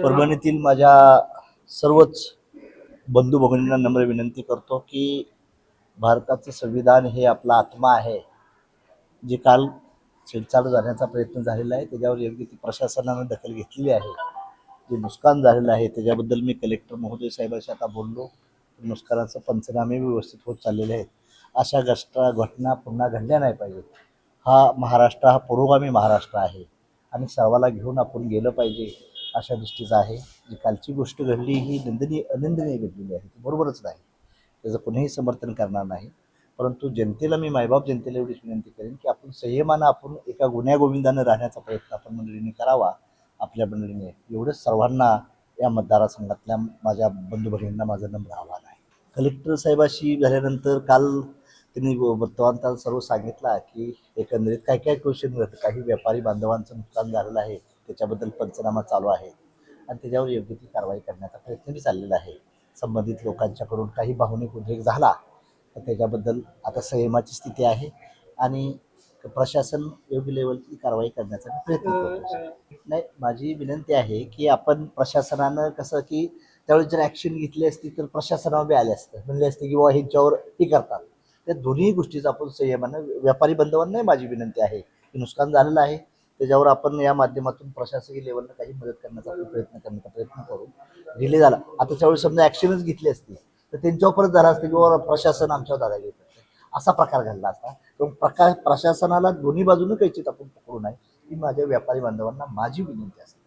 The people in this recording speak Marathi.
परभणीतील माझ्या सर्वच बंधू भगिनींना नम्र विनंती करतो की भारताचं संविधान हे आपला आत्मा आहे. जे काल छेडछाड जाण्याचा प्रयत्न झालेला आहे त्याच्यावर योग्य ती प्रशासनानं दखल घेतलेली आहे. जे नुकसान झालेलं आहे त्याच्याबद्दल मी कलेक्टर महोदय साहेबांशी आता बोललो. नुकसानाचं पंचनामे व्यवस्थित होत चाललेले आहेत. अशा घटना पुन्हा घडल्या नाही पाहिजेत. हा महाराष्ट्र हा पुरोगामी महाराष्ट्र आहे आणि सर्वाला घेऊन आपण गेलं पाहिजे अशा दृष्टीचं आहे. जी कालची गोष्ट घडली ही अनिंदनीय घडलेली आहे, ती बरोबरच नाही, त्याचं कुणीही समर्थन करणार नाही. परंतु जनतेला मी मायबाप जनतेला एवढीच विनंती करेन की आपण संयमानं आपण एका गुण्यागोविंदानं राहण्याचा प्रयत्न आपण मंडळींनी करावा. आपल्या मंडळीने एवढंच सर्वांना या मतदारसंघातल्या माझ्या बंधू भगिनींना माझं नम्र आव्हान आहे. कलेक्टर साहेबाशी झाल्यानंतर काल त्यांनी वर्तमानपत्रात सर्व सांगितलं की एकंदरीत काय काय क्वेश्चन होतं. काही व्यापारी बांधवांचं नुकसान झालेलं आहे, त्याच्याबद्दल पंचनामा चालू आहे आणि त्याच्यावर योग्य ती कारवाई करण्याचा प्रयत्नही चाललेला आहे. संबंधित लोकांच्याकडून काही भावनिक उद्रेक झाला तर त्याच्याबद्दल आता संयमाची स्थिती आहे आणि प्रशासन योग्य लेवलची कारवाई करण्याचा प्रयत्न करतो. नाही, माझी विनंती आहे की आपण प्रशासनानं कसं की त्यावेळी जर ॲक्शन घेतली असती तर प्रशासनावर बी आले असतं, म्हणले असते की बाबा ह्यांच्यावर ती करतात. त्या दोन्ही गोष्टीचा आपण संयमानं व्यापारी बांधवांनाही माझी विनंती आहे की नुकसान झालेलं आहे त्याच्यावर आपण या माध्यमातून प्रशासकीय लेवलला काही मदत करण्याचा करण्याचा प्रयत्न करू. डिले झाला आता त्यावेळी समजा ॲक्शनच घेतली असती तर त्यांच्यावर परत झाला असतं की बाबा प्रशासन आमच्यावर दादागिरी करते, असा प्रकार घडला असता. तो प्रशासनाला दोन्ही बाजूनं कैचित आपण पकडू नये ही माझ्या व्यापारी बांधवांना माझी विनंती असेल.